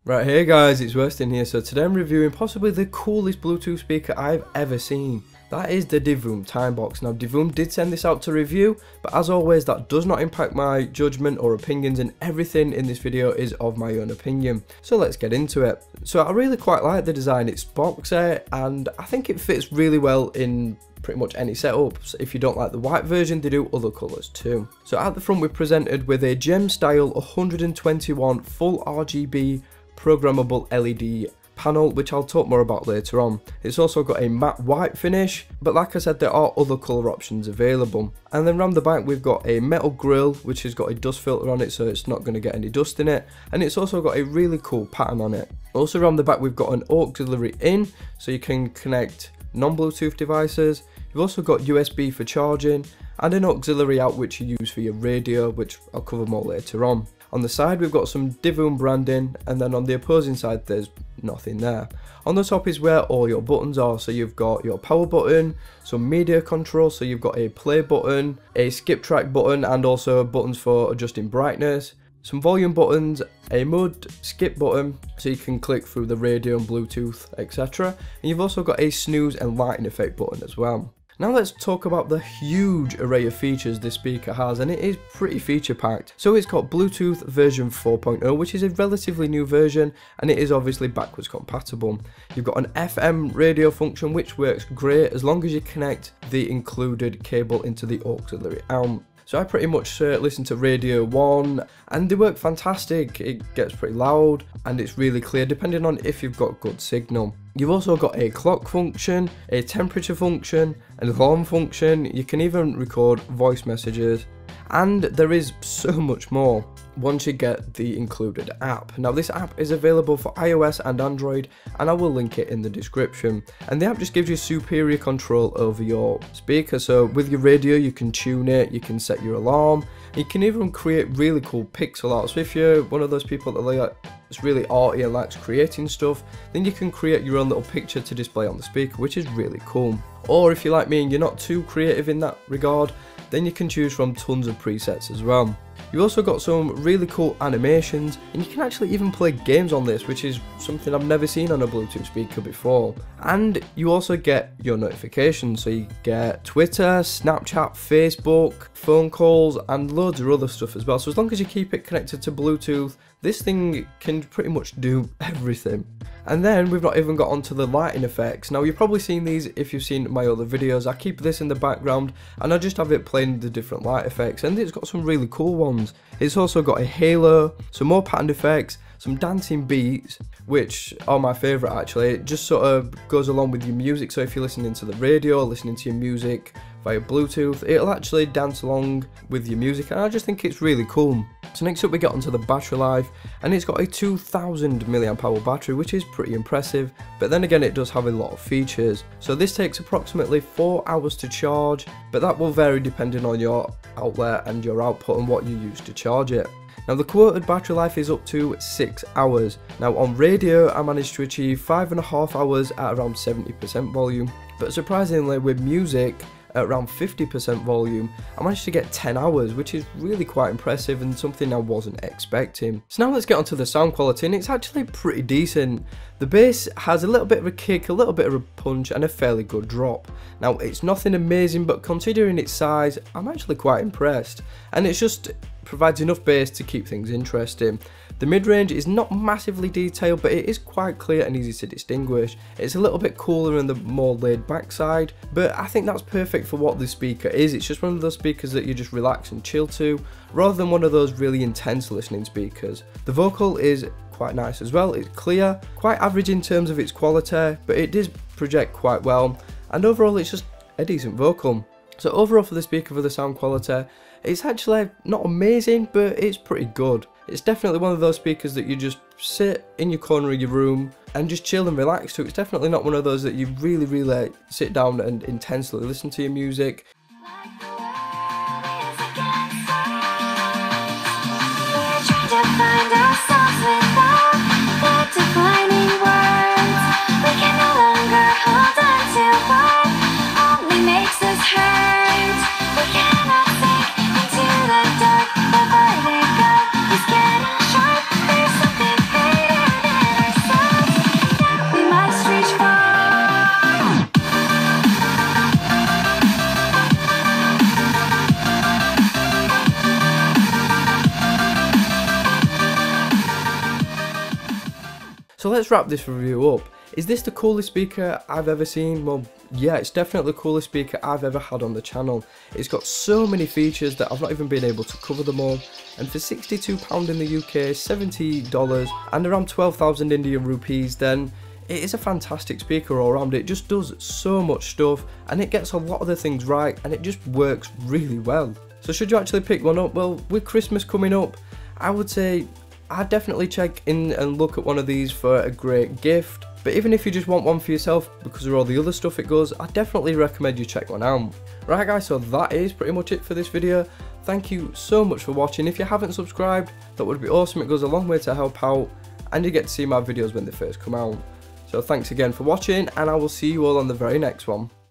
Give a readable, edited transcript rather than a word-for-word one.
Right, hey guys, it's Weston here. So today I'm reviewing possibly the coolest Bluetooth speaker I've ever seen. That is the Divoom Timebox. Now Divoom did send this out to review, but as always that does not impact my judgment or opinions, and everything in this video is of my own opinion. So let's get into it. So I really quite like the design. It's boxy and I think it fits really well in pretty much any setup. So if you don't like the white version, they do other colours too. So at the front we're presented with a gem style 121 full RGB programmable LED panel, which I'll talk more about later on. It's also got a matte white finish, but like I said, there are other colour options available. And then around the back we've got a metal grille which has got a dust filter on it, so it's not going to get any dust in it, and it's also got a really cool pattern on it. Also around the back we've got an auxiliary in, so you can connect non-Bluetooth devices. You've also got USB for charging and an auxiliary out which you use for your radio, which I'll cover more later on. On the side we've got some Divoom branding, and then on the opposing side there's nothing there. On the top is where all your buttons are, so you've got your power button, some media control, so you've got a play button, a skip track button, and also buttons for adjusting brightness, some volume buttons, a mode skip button so you can click through the radio and Bluetooth, etc. And you've also got a snooze and lighting effect button as well. Now let's talk about the huge array of features this speaker has, and it is pretty feature packed. So it's got Bluetooth version 4.0, which is a relatively new version, and it is obviously backwards compatible. You've got an FM radio function which works great as long as you connect the included cable into the auxiliary out. So I pretty much listen to Radio 1 and they work fantastic. It gets pretty loud and it's really clear depending on if you've got good signal. You've also got a clock function, a temperature function, an alarm function. You can even record voice messages, and there is so much more once you get the included app. Now this app is available for iOS and Android, and I will link it in the description. And the app just gives you superior control over your speaker. So with your radio you can tune it, you can set your alarm, you can even create really cool pixel art. So if you're one of those people that it's really arty and likes creating stuff, then you can create your own little picture to display on the speaker, which is really cool. Or if you're like me and you're not too creative in that regard, then you can choose from tons of presets as well. You've also got some really cool animations, and you can actually even play games on this, which is something I've never seen on a Bluetooth speaker before. And you also get your notifications, so you get Twitter, Snapchat, Facebook, phone calls, and loads of other stuff as well. So as long as you keep it connected to Bluetooth, this thing can pretty much do everything. And then we've not even got onto the lighting effects. Now you've probably seen these if you've seen my other videos. I keep this in the background and I just have it playing the different light effects, and it's got some really cool ones. It's also got a halo, some more patterned effects, some dancing beats, which are my favourite actually. It just sort of goes along with your music, so if you're listening to the radio or listening to your music via Bluetooth, it'll actually dance along with your music, and I just think it's really cool. So next up we get onto the battery life, and it's got a 2000 mAh battery, which is pretty impressive, but then again it does have a lot of features. So this takes approximately 4 hours to charge, but that will vary depending on your outlet and your output and what you use to charge it. Now the quoted battery life is up to 6 hours. Now on radio I managed to achieve 5.5 hours at around 70% volume, but surprisingly with music at around 50% volume, I managed to get 10 hours, which is really quite impressive and something I wasn't expecting. So now let's get onto the sound quality, and it's actually pretty decent. The bass has a little bit of a kick, a little bit of a punch, and a fairly good drop. Now it's nothing amazing, but considering its size, I'm actually quite impressed, and it just provides enough bass to keep things interesting. The mid-range is not massively detailed, but it is quite clear and easy to distinguish. It's a little bit cooler in the more laid back side, but I think that's perfect for what this speaker is. It's just one of those speakers that you just relax and chill to, rather than one of those really intense listening speakers. The vocal is quite nice as well. It's clear, quite average in terms of its quality, but it does project quite well, and overall it's just a decent vocal. So overall for the speaker, for the sound quality, it's actually not amazing, but it's pretty good. It's definitely one of those speakers that you just sit in your corner of your room and just chill and relax to. It's definitely not one of those that you really sit down and intensely listen to your music. So let's wrap this review up. Is this the coolest speaker I've ever seen? Well, yeah, it's definitely the coolest speaker I've ever had on the channel. It's got so many features that I've not even been able to cover them all. And for £62 in the UK, $70 and around 12,000 Indian rupees, then it is a fantastic speaker all around. It just does so much stuff and it gets a lot of the things right and it just works really well. So should you actually pick one up? Well, with Christmas coming up, I would say I'd definitely check in and look at one of these for a great gift. But even if you just want one for yourself because of all the other stuff it goes, I definitely recommend you check one out. Right guys, so that is pretty much it for this video. Thank you so much for watching. If you haven't subscribed, that would be awesome. It goes a long way to help out and you get to see my videos when they first come out. So thanks again for watching and I will see you all on the very next one.